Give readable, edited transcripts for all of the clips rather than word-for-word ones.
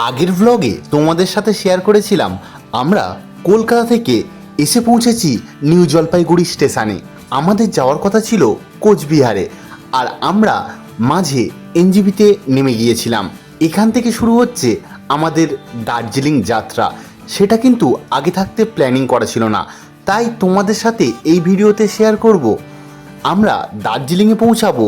আগের ব্লগে তোমাদের সাথে শেয়ার করেছিলাম আমরা কলকাতা থেকে এসে পৌঁছেছি নিউ জলপাইগুড়ি স্টেশনে। আমাদের যাওয়ার কথা ছিল কোচবিহারে, আর আমরা মাঝে এনজিপিতে নেমে গিয়েছিলাম। এখান থেকে শুরু হচ্ছে আমাদের দার্জিলিং যাত্রা। সেটা কিন্তু আগে থাকতে প্ল্যানিং করা ছিল না, তাই তোমাদের সাথে এই ভিডিওতে শেয়ার করব আমরা দার্জিলিংয়ে পৌঁছাবো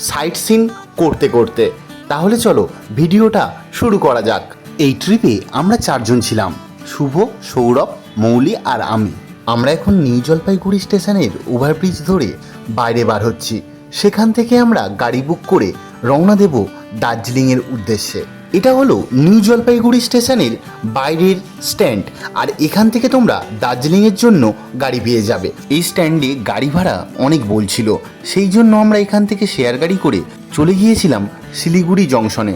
সাইট সিন করতে করতে। তাহলে চলো ভিডিওটা শুরু করা যাক। এই ট্রিপে আমরা চারজন ছিলাম, শুভ, সৌরভ, মৌলি আর আমি। আমরা এখন নিউ জলপাইগুড়ি স্টেশনের ওভারব্রিজ ধরে বাইরে বার হচ্ছি। সেখান থেকে আমরা গাড়ি বুক করে রওনা দেব দার্জিলিংয়ের উদ্দেশ্যে। এটা হলো নিউ জলপাইগুড়ি স্টেশনের বাইরের স্ট্যান্ড, আর এখান থেকে তোমরা দার্জিলিংয়ের জন্য গাড়ি পেয়ে যাবে। এই স্ট্যান্ডে গাড়ি ভাড়া অনেক বলছিল, সেই জন্য আমরা এখান থেকে শেয়ার গাড়ি করে চলে গিয়েছিলাম শিলিগুড়ি জংশনে।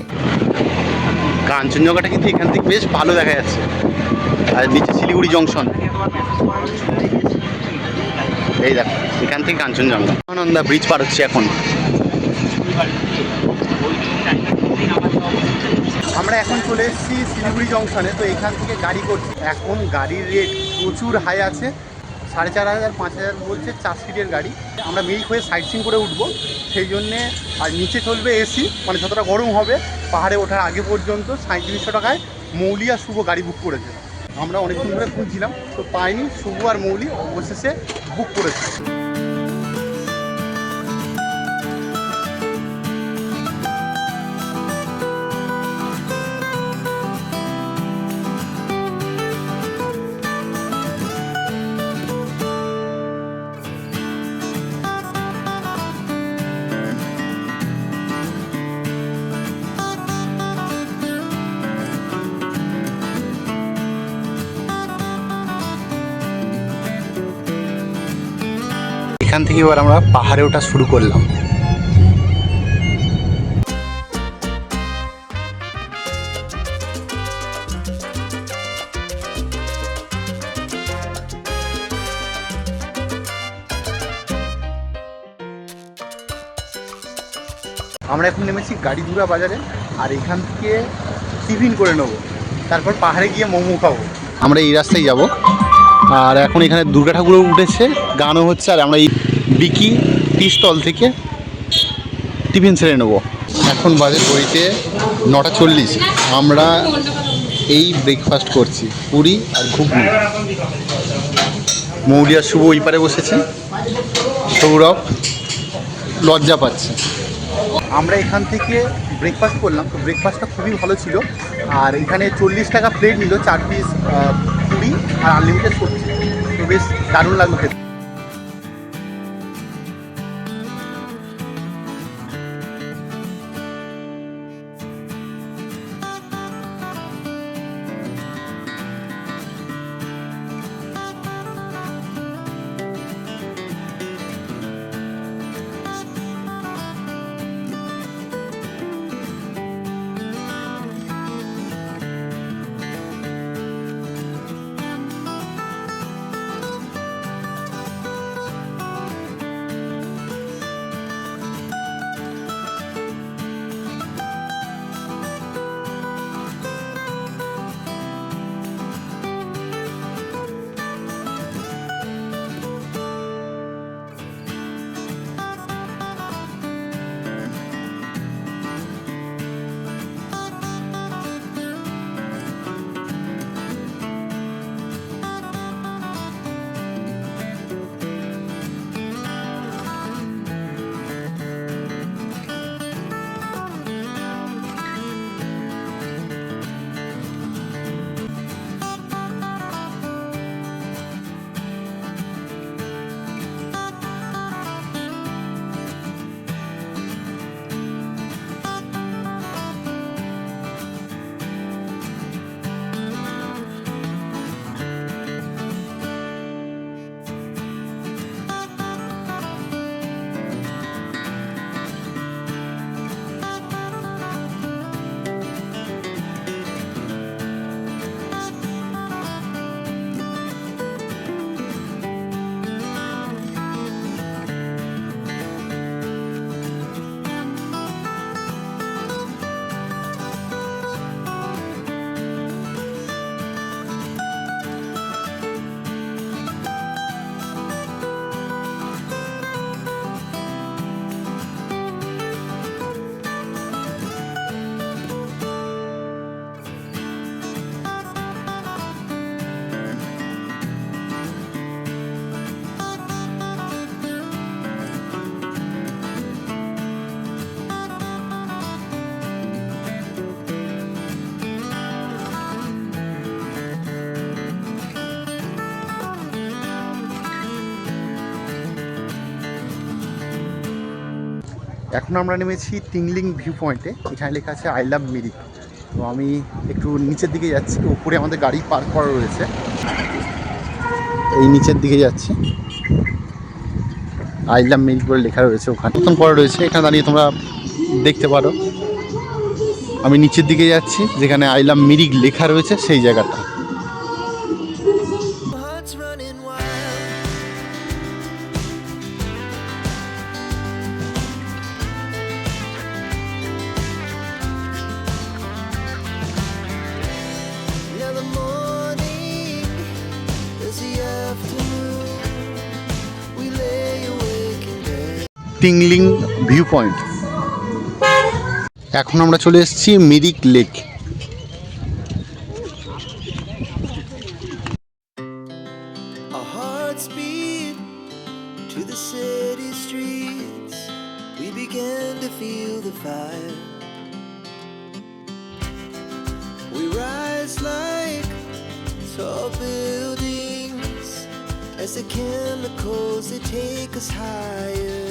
কাঞ্চনজঙ্ঘাটা কিন্তু এখান থেকে বেশ ভালো দেখা যাচ্ছে, আর নিচে শিলিগুড়ি জংশন। এই দেখো এখান থেকে কাঞ্চনজঙ্ঘা। আনন্দা ব্রিজ পার হচ্ছে এখন। আমরা এখন চলে এসেছি শিলিগুড়ি জংশনে। তো এখান থেকে গাড়ি করছি। এখন গাড়ির রেট প্রচুর হাই আছে, 4,500 5,000 বলছে 4 সিটের গাড়ি। আমরা মিল্ক হয়ে সাইট সিন করে উঠবো, সেই জন্যে। আর নিচে চলবে এসি, মানে যতটা গরম হবে পাহাড়ে ওঠার আগে পর্যন্ত 3700 টাকায় মৌলি আর শুভ গাড়ি বুক করেছে। আমরা অনেকক্ষণ ধরে খুঁজছিলাম, তো পাইনি। শুভ আর মৌলি অবশেষে বুক করেছে। এখান থেকে এবার আমরা পাহাড়ে ওঠা শুরু করলাম। আমরা এখন নেমেছি গাড়িধুরা বাজারে, আর এখান থেকে টিফিন করে নেবো, তারপর পাহাড়ে গিয়ে মোমো খাবো। আমরা এই রাস্তায় যাব, আর এখন এখানে দুর্গা ঠাকুরও উঠেছে, গানও হচ্ছে, আর আমরা এই বিকি টি স্টল থেকে টিফিন সেরে নেবো। এখন বাজে ঘড়িতে 9:40। আমরা এই ব্রেকফাস্ট করছি, পুরি আর ঘুগনি। মৌলি আর শুভ ওই পারে বসেছে, সৌরভ লজ্জা পাচ্ছে। আমরা এখান থেকে ব্রেকফাস্ট করলাম, তো ব্রেকফাস্টটা খুবই ভালো ছিল। আর এখানে 40 টাকা প্লেট নিল, 4 পিস পুরি আর আনলিমিটেড সবজি। তো বেশ দারুণ লাগলো খেতে। এখন আমরা নেমেছি টিংলিং ভিউ পয়েন্টে। এখানে লেখা আছে আই লাভ মিরিক। তো আমি একটু নিচের দিকে যাচ্ছি, উপরে আমাদের গাড়ি পার্ক করা রয়েছে, এই নিচের দিকে যাচ্ছি। আই লাভ মিরিক বলে লেখা রয়েছে, ওখানে নতুন করা রয়েছে, এখানে দাঁড়িয়ে তোমরা দেখতে পারো। আমি নিচের দিকে যাচ্ছি, যেখানে আই লাভ মিরিক লেখা রয়েছে সেই জায়গাটা। Tingling view point. এখন আমরা চলে এসেছি Mirik lake. Our hearts beat to the city streets. We began to feel the fire. We rise like tall buildings as the chemicals they take us higher.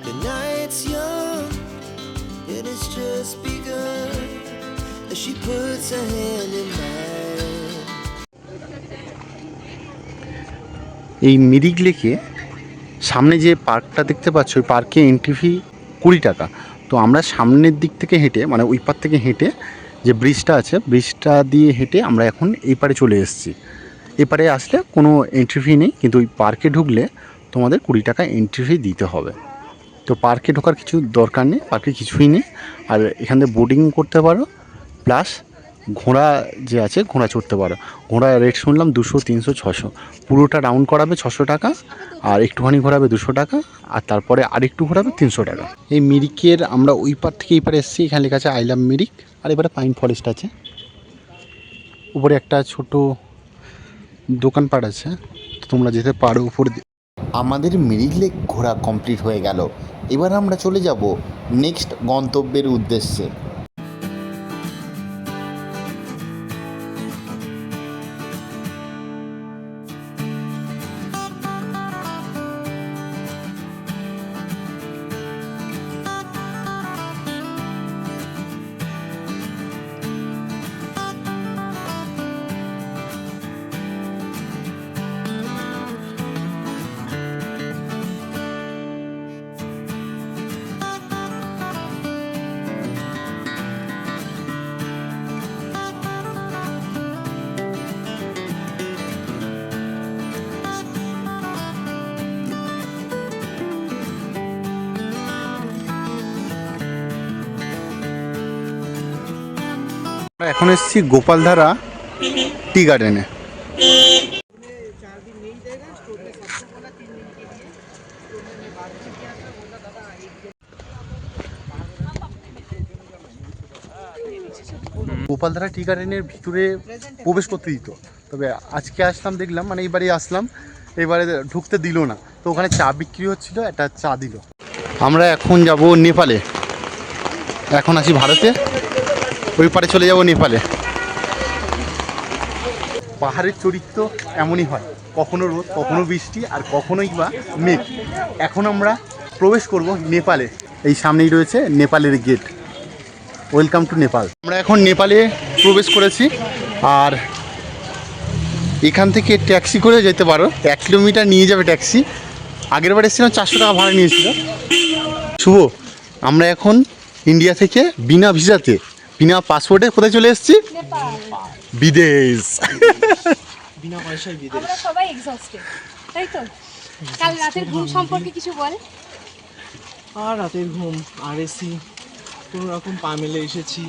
The night's young and it's just begun as she puts her hand in mine. এই মিরিক লেকে সামনে যে পার্কটা দেখতে পাচ্ছ, ওই পার্কে entry fee 20 টাকা। তো আমরা সামনের দিক থেকে হেঁটে, মানে ওই পার থেকে হেঁটে, যে ব্রিজটা আছে ব্রিজটা দিয়ে হেঁটে আমরা এখন এই পারে চলে এসেছি। এপারে আসলে কোনো এন্ট্রি ফি নেই, কিন্তু ওই পার্কে ঢুকলে তোমাদের 20 টাকা এন্ট্রি ফি দিতে হবে। তো পার্কে ঢোকার কিছু দরকার নেই, পার্কে কিছুই নেই। আর এখান থেকে বোটিং করতে পারো, প্লাস ঘোড়া যে আছে ঘোড়া চড়তে পারো। ঘোড়া রেট শুনলাম 200, 300, 600। পুরোটা রাউন্ড করাবে 600 টাকা, আর একটুখানি ঘোরাবে 200 টাকা, আর তারপরে আরেকটু ঘোরাবে 300 টাকা। এই মিরিকের আমরা ওই পার থেকে এই পারে এসেছি, এখানে লেখা আছে আই লাভ মিরিক। আর এবারে পাইন ফরেস্ট আছে, উপরে একটা ছোট দোকানপাট আছে, তোমরা যেতে পারো উপরে। আমাদের মিরিক লেক ঘোরা কমপ্লিট হয়ে গেল। এবার আমরা চলে যাব নেক্সট গন্তব্যের উদ্দেশ্যে। এখন এসেছি গোপালধারা টি গার্ডেনে। গোপালধারা টি গার্ডেনের ভিতরে প্রবেশ করতে দিত, তবে আজকে আসলাম দেখলাম, মানে এইবারে আসলাম, এবারে ঢুকতে দিল না। তো ওখানে চা বিক্রি হচ্ছিল, একটা চা দিল। আমরা এখন যাব নেপালে, এখন আছি ভারতে, ওই পারে চলে যাব নেপালে। পাহাড়ের চরিত্র এমনই হয়, কখনো রোদ, কখনো বৃষ্টি, আর কখনোই বা মেঘ। এখন আমরা প্রবেশ করব নেপালে। এই সামনেই রয়েছে নেপালের গেট। Welcome to Nepal. আমরা এখন নেপালে প্রবেশ করেছি, আর এখান থেকে ট্যাক্সি করে যেতে পারো। 1 কিলোমিটার নিয়ে যাবে ট্যাক্সি। আগের বার এসেছিলাম 400 টাকা ভাড়া নিয়েছিল। শুভ, আমরা এখন ইন্ডিয়া থেকে বিনা ভিসাতে, বিনা পাসপোর্টে কোথায় চলে এসেছি? বিদেশ। বিনা পয়সায় বিদেশ। আমরা সবাই এক্সস্টেড, তাই তো? কাল রাতের ঘুম সম্পর্কে কিছু বল। আর রাতের ঘুম আর এসি কোনো রকম পা মেলে এসেছি।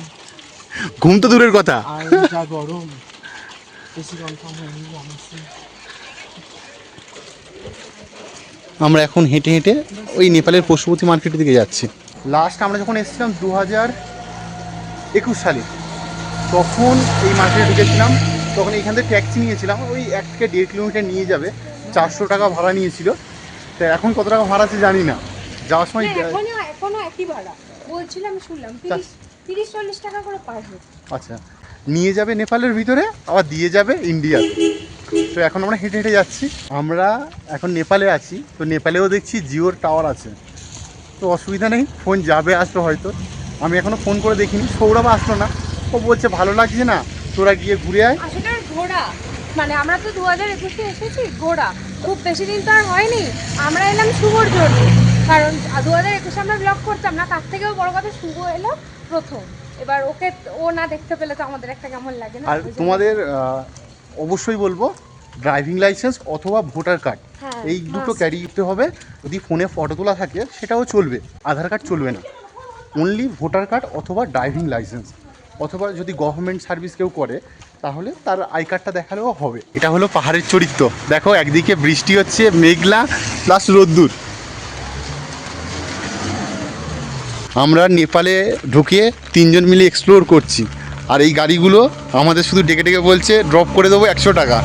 ঘুম তো দূরের কথা, আর যা গরম, এসি কনফার্ম হয়নি জানাচ্ছি। আমরা এখন হেঁটে হেঁটে ওই নেপালের পশুপতি মার্কেটের দিকে যাচ্ছি। লাস্ট আমরা যখন এসেছিলাম 2021 সালে, তখন এই মার্কেটে ঢুকেছিলাম। তখন এইখান থেকে ট্যাক্সি নিয়েছিলাম, ওই 1 থেকে 1.5 কিলোমিটার নিয়ে যাবে, 400 টাকা ভাড়া নিয়েছিল। তো এখন কত টাকা ভাড়া আছে জানি না। যাওয়ার সময় এখনো একই ভাড়া বলছিল, আমি শুনলাম 30-40 টাকা করে পার হেড। আচ্ছা, নিয়ে যাবে নেপালের ভিতরে, আবার দিয়ে যাবে ইন্ডিয়াতে। তো এখন আমরা হেঁটে হেঁটে যাচ্ছি। আমরা এখন নেপালে আছি, তো নেপালেও দেখছি জিওর টাওয়ার আছে। তো অসুবিধা নেই, ফোন যাবে আসবে হয়তো। আমি এখনও ফোন করে দেখিনি, সৌরভ আসলো না, ও বলছে ভালো লাগছে না, তোরা গিয়ে ঘুরে আয়। আসলে ঘোড়া মানে আমরা তো 2021-এ এসেছি ঘোড়া, খুব বেশি দিন তো আর হয়নি। আমরা এলাম শুভর জন্য, কারণ 2021-এ আমরা ব্লগ করতাম না, তার থেকেও বড় কথা শুভ এলো প্রথম। এবার ওকে ও না দেখতে পেলে তো আমাদের একটা কেমন লাগে না। আর ওই জন্য- তোমাদের অবশ্যই বলবো ড্রাইভিং লাইসেন্স অথবা ভোটার কার্ড, হ্যাঁ, এই দুটো must। ক্যারি করতে হবে। যদি ফোনে ফটো তোলা থাকে সেটাও চলবে, আধার কার্ড চলবে না, অনলি ভোটার কার্ড অথবা ড্রাইভিং লাইসেন্স, অথবা যদি গভর্নমেন্ট সার্ভিস কেউ করে তাহলে তার আই কার্ডটা দেখালেও হবে। এটা হলো পাহাড়ের চরিত্র, দেখো একদিকে বৃষ্টি হচ্ছে, মেঘলা প্লাস রোদ্দুর। আমরা নেপালে ঢুকে 3 জন মিলে এক্সপ্লোর করছি, আর এই গাড়িগুলো আমাদের শুধু ডেকে ডেকে বলছে ড্রপ করে দেবো 100 টাকা।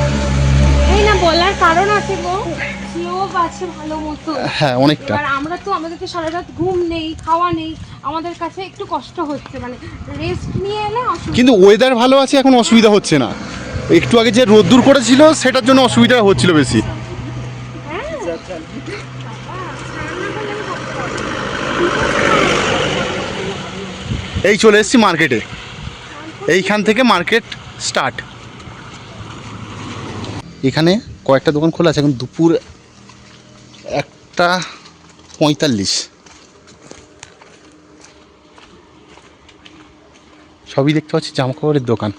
এই না বলার কারণ আছে গো, স্লোপ আছে ভালো মতো। হ্যাঁ অনেকটা। এবার আমরা তো আমাদের তো সারা রাত ঘুম নেই, খাওয়া নেই, আমাদের কাছে একটু কষ্ট হচ্ছে, মানে রেস্ট নিয়ে এলে অসুবিধা। কিন্তু ওয়েদার ভালো আছে, এখন অসুবিধা হচ্ছে না। একটু আগে যে রোদ্দুর করেছিল সেটার জন্য অসুবিধা হচ্ছিল বেশি। হ্যাঁ এই চলে এসেছি মার্কেটে, এইখান থেকে মার্কেট স্টার্ট। এখানে কয়েকটা দোকান খোলা আছে, এখন দুপুর 1:45। সবই দেখতে পাচ্ছি জামাকাপড়ের দোকান।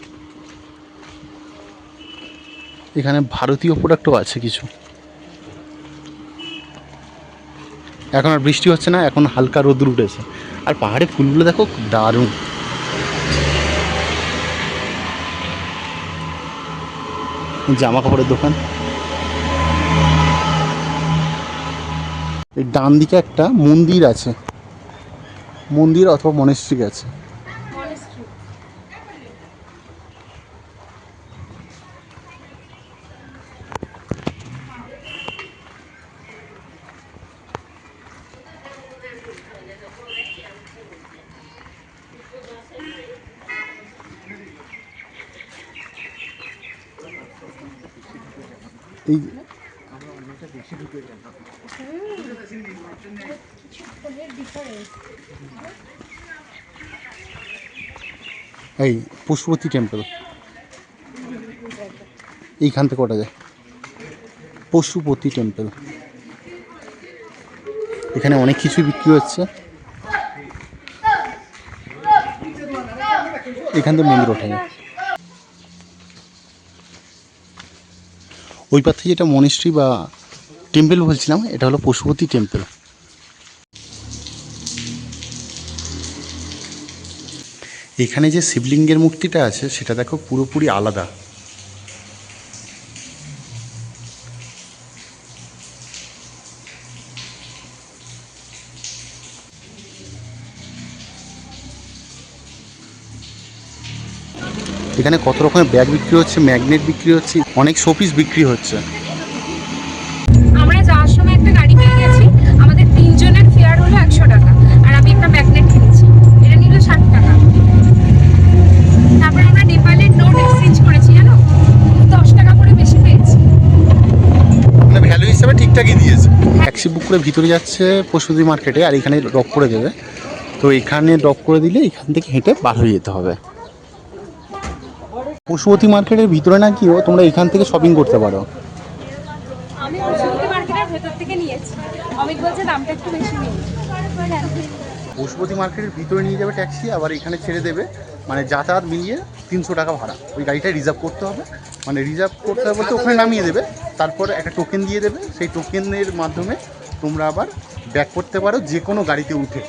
এখানে ভারতীয় প্রোডাক্টও আছে কিছু। এখন আর বৃষ্টি হচ্ছে না, এখন হালকা রোদ্দুর উঠেছে। আর পাহাড়ে ফুলগুলো দেখো খুব দারুণ। জামা কাপড়ের দোকান। এই ডান দিকে একটা মন্দির আছে, মন্দির অথবা মনেস্ট্রি আছে। এই এই পশুপতি টেম্পল, এইখান থেকে ওটা যায় পশুপতি টেম্পল। এখানে অনেক কিছুই বিক্রি হচ্ছে, এখান থেকে মন্দির ওঠা যায়। ওই পার থেকে যেটা মনেস্ট্রি বা টেম্পল বলছিলাম, এটা হলো পশুপতি টেম্পল। এখানে যে শিবলিঙ্গের মূর্তিটা আছে সেটা দেখো পুরোপুরি আলাদা। এখানে কত রকমের ব্যাগ বিক্রি হচ্ছে, ম্যাগনেট বিক্রি হচ্ছে, অনেক শোপিস বিক্রি হচ্ছে। আমরা যাওয়ার সময় একটা গাড়ি পেয়ে গেছি, আমাদের 3 জনের ফেয়ার হলো 100 টাকা, আর আমি একটা ম্যাগনেট কিনেছি, এটা নিল 60 টাকা। তারপর আমরা নেপালের নোট এক্সচেঞ্জ করেছি, জানো 10 টাকা করে বেশি পেয়েছি। মানে ভ্যালু হিসাবে ঠিকঠাকই দিয়েছে। ট্যাক্সি বুক করে ভিতরে যাচ্ছে পশুপতি মার্কেটে, আর এখানে ড্রপ করে দেবে। তো এখানে ড্রপ করে দিলে এখান থেকে হেঁটে বার হয়ে যেতে হবে। পশুপতি মার্কেটের ভিতরে না গিয়েও তোমরা এখান থেকে শপিং করতে পারো। আমি পশুপতি মার্কেটের ভেতর থেকে নিয়েছি, অমিত বলছে দামটা একটু বেশি নিয়ে। পশুপতি মার্কেটের ভিতরে নিয়ে যাবে ট্যাক্সি, আবার এখানে ছেড়ে দেবে, মানে যাতায়াত মিলিয়ে 300 টাকা ভাড়া। ওই গাড়িটা রিজার্ভ করতে হবে, মানে রিজার্ভ করতে হবে বলতে ওখানে নামিয়ে দেবে, তারপর একটা টোকেন দিয়ে দেবে, সেই টোকেনের মাধ্যমে তোমরা আবার ব্যাক করতে পারো যে কোনো গাড়িতে উঠে।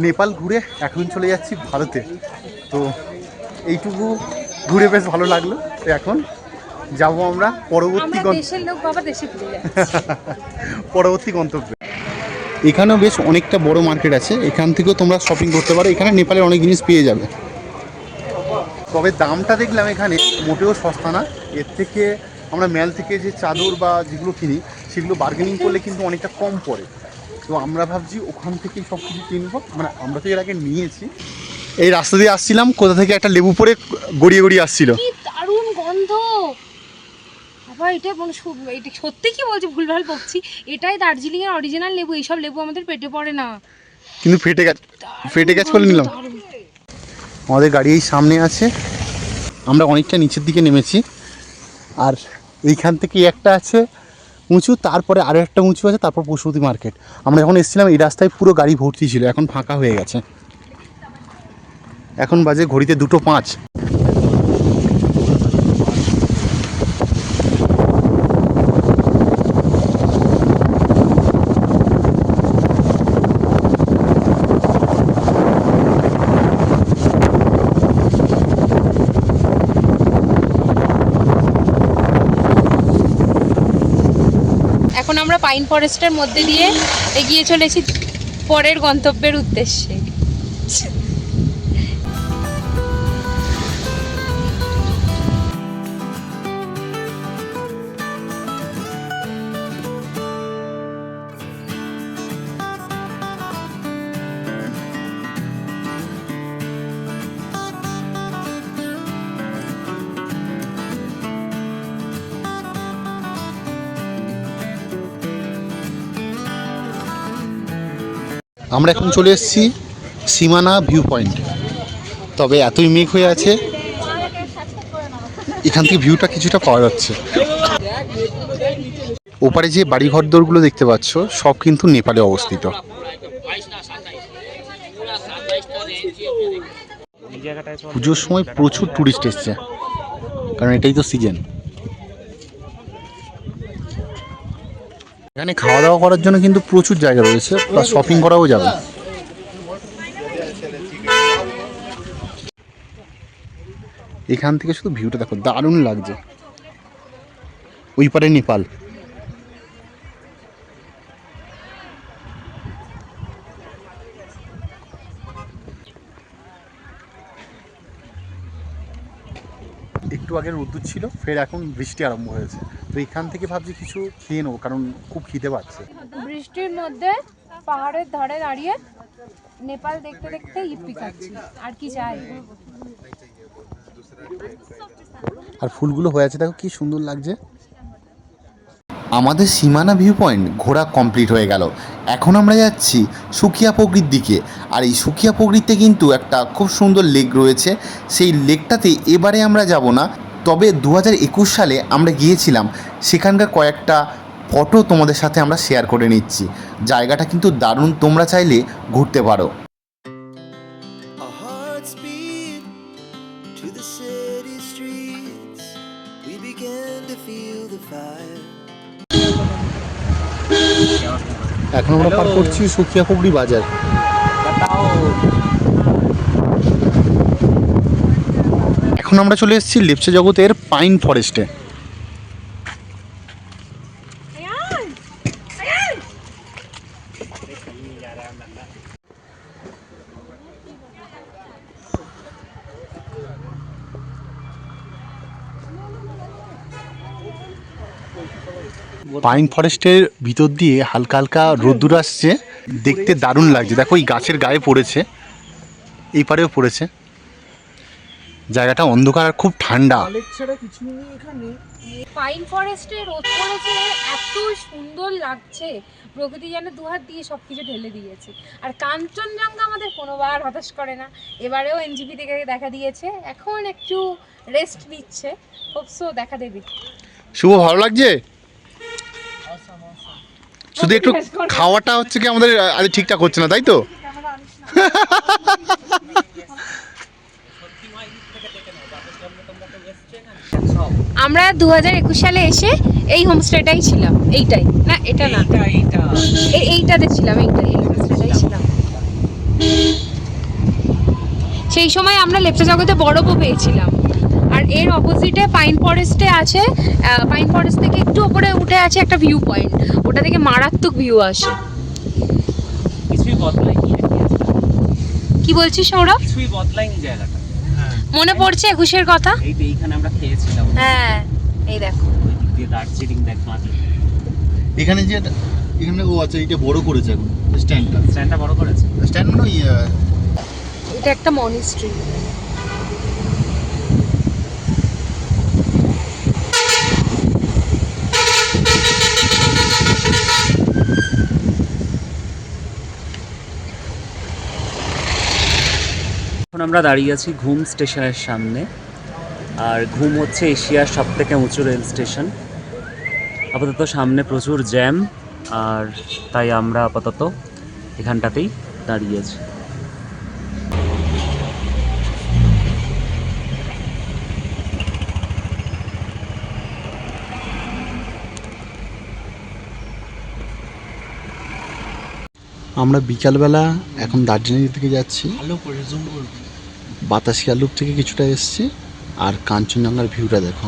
নেপাল ঘুরে এখন চলে যাচ্ছি ভারতে। তো এইটুকু ঘুরে বেশ ভালো লাগলো। তো এখন যাবো আমরা পরবর্তী আমরা দেশের লোক বাবা, দেশে ফিরে যাচ্ছি। পরবর্তী গন্তব্যে। এখানেও বেশ অনেকটা বড় মার্কেট আছে, এখান থেকেও তোমরা শপিং করতে পারো। এখানে নেপালের অনেক জিনিস পেয়ে যাবে, তবে দামটা দেখলাম এখানে মোটেও সস্তা না। এর থেকে আমরা ম্যাল থেকে যে চাদর বা যেগুলো কিনি সেগুলো বার্গেনিং করলে কিন্তু অনেকটা কম পড়ে। তো আমরা ভাবছি ওখান থেকেই সব কিছু কিনবো, মানে আমরা তো এর আগে নিয়েছি। এই রাস্তা দিয়ে আসছিলাম, কোথা থেকে একটা লেবু পরে গড়িয়ে গড়িয়ে আসছিল। কি দারুণ গন্ধ বাবা, এটা এটা সত্যি কি বলছি, ভুলভাল বকছি, এটাই দার্জিলিং এর অরিজিনাল লেবু। এইসব লেবু আমাদের পেটে পড়ে না, কিন্তু ফেটে গেছে বলে নিলাম। আমাদের গাড়ি এই সামনে আছে, আমরা অনেকটা নিচের দিকে নেমেছি। আর এইখান থেকে একটা আছে উঁচু, তারপরে আরও একটা উঁচু আছে, তারপর পশুপতি মার্কেট। আমরা যখন এসেছিলাম এই রাস্তায় পুরো গাড়ি ভর্তি ছিল, এখন ফাঁকা হয়ে গেছে। এখন বাজে ঘড়িতে 2:05। এখন আমরা পাইন ফরেস্টের মধ্যে দিয়ে এগিয়ে চলেছি পরের গন্তব্যের উদ্দেশ্যে। আমরা এখন চলে এসেছি সীমানা ভিউ পয়েন্ট। তবে এতই মেঘ হয়ে আছে, এখান থেকে ভিউটা কিছুটা পাওয়া যাচ্ছে। ওপারে যে বাড়িঘর দরগুলো দেখতে পাচ্ছ সব কিন্তু নেপালে অবস্থিত। পুজোর সময় প্রচুর টুরিস্ট এসছে, কারণ এটাই তো সিজন। এখানে খাওয়া দাওয়া করার জন্য কিন্তু প্রচুর জায়গা রয়েছে, প্লাস শপিং করাও যাবে। এখান থেকে শুধু ভিউটা দেখো, দারুণ লাগছে। ওই পারে নেপাল। একটু আগে রোদ্দুর ছিল, ফের এখন বৃষ্টি আরম্ভ হয়েছে। তো এখান থেকে ভাবছি কিছু খেয়ে নেবো, কারণ খুব খিদে পাচ্ছে। বৃষ্টির মধ্যে পাহাড়ের ধারে দাঁড়িয়ে নেপাল দেখতে দেখতে ইপি খাচ্ছি, আর কি চাই। আর ফুলগুলো হয়ে আছে, দেখো কি সুন্দর লাগছে। আমাদের সীমানা ভিউ পয়েন্ট ঘোরা কমপ্লিট হয়ে গেল। এখন আমরা যাচ্ছি সুকিয়া পগড়ির দিকে। আর এই সুকিয়া পগড়িতে কিন্তু একটা খুব সুন্দর লেক রয়েছে। সেই লেকটাতে এবারে আমরা যাব না, তবে 2021 সালে আমরা গিয়েছিলাম। সেখানকার কয়েকটা ফটো তোমাদের সাথে আমরা শেয়ার করে নিচ্ছি। জায়গাটা কিন্তু দারুণ, তোমরা চাইলে ঘুরতে পারো। Our hearts beat to the city streets. We began to feel the fire. এখন আমরা পার করছি সুকিয়া পগড়ি বাজার। এখন আমরা চলে এসেছি লেপচা জগতের পাইন ফরেস্টে। পাইন ফরেস্টের ভিতর দিয়ে হালকা হালকা রোদ্দুর আসছে, দেখতে দারুণ লাগছে। দেখো এই গাছের গায়ে পড়েছে, এই পারেও পড়েছে। জায়গাটা অন্ধকার আর খুব ঠান্ডা। পাইন ফরেস্টে রোদ পড়েছে, এত সুন্দর লাগছে। প্রকৃতি যেন দুহাত দিয়ে সবকিছু ঢেলে দিয়েছে। আর কাঞ্চনজঙ্ঘা আমাদের কোনোবার হতাশ করে না, এবারেও এনজিপি থেকে দেখা দিয়েছে। এখন একটু রেস্ট নিচ্ছে, হোপসো দেখা দেবে। শুভ, ভালো লাগছে? শুধু একটু খাওয়াটা হচ্ছে কি আমাদের আজ ঠিকঠাক হচ্ছে না, তাই তো? আমরা 2021 সালে এসে এই হোমস্টেটাই ছিলাম। এইটাই না, এটা না, এইটাতে ছিলাম, এই হোমস্টেটাই ছিলাম। সেই সময় আমরা লেপচা জগতে বরফও পেয়েছিলাম। আর এর অপোজিটে পাইন ফরেস্টে আছে, পাইন ফরেস্ট থেকে একটু উপরে উঠে আছে একটা ভিউ পয়েন্ট, ওটা থেকে মারাত্মক ভিউ আসে। কিছুই বদলায়নি। কি বলছিস সৌরভ? কিছুই বদলায়নি জায়গাটা। মনে পড়ছে 21-এর কথা? এই তো এইখানে আমরা খেয়েছিলাম। হ্যাঁ, এই দেখো ওই দিক দিয়ে দার্জিলিং দেখ মাটি। এখানে যে এখানে ও আচ্ছা, এইটা বড় করেছে এখন স্ট্যান্ডটা বড় করেছে। স্ট্যান্ড মানে এটা একটা মনিস্ট্রি। আমরা দাঁড়িয়ে আছি ঘুম স্টেশনের সামনে। আর ঘুম হচ্ছে এশিয়ার সবথেকে উঁচু রেল স্টেশন। আপাতত সামনে প্রচুর জ্যাম, আর তাই আমরা আপাতত এখানটাতেই দাঁড়িয়ে আছি। আমরা বিকালবেলা এখন দার্জিলিং থেকে যাচ্ছি। ভালো করে জুম করবো। বাতাসিয়া লুপ থেকে কিছুটা এসছি, আর কাঞ্চনজঙ্ঘার ভিউটা দেখো।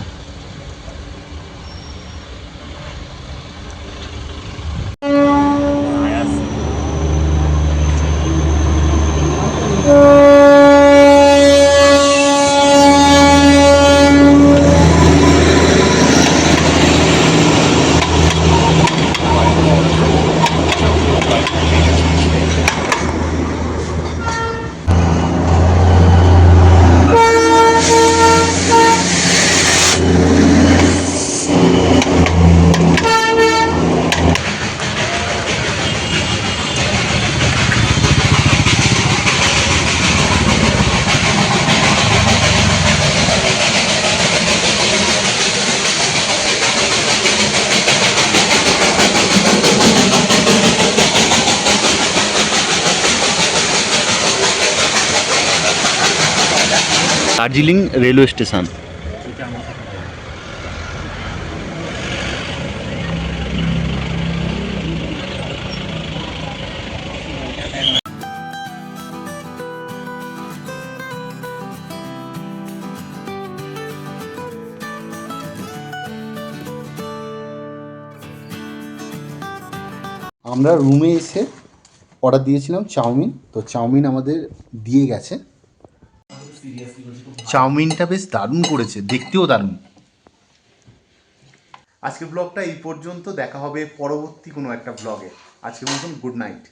Darjeeling railway station. আমরা রুমে এসে অর্ডার দিয়েছিলাম চাউমিন, তো চাউমিন আমাদের দিয়ে গেছে। চাউমিনটা বেশ দারুণ করেছে, দেখতেও দারুণ। আজকের ব্লগটা এই পর্যন্ত, দেখা হবে পরবর্তী কোনো একটা ব্লগে। আজকের মতন গুড নাইট।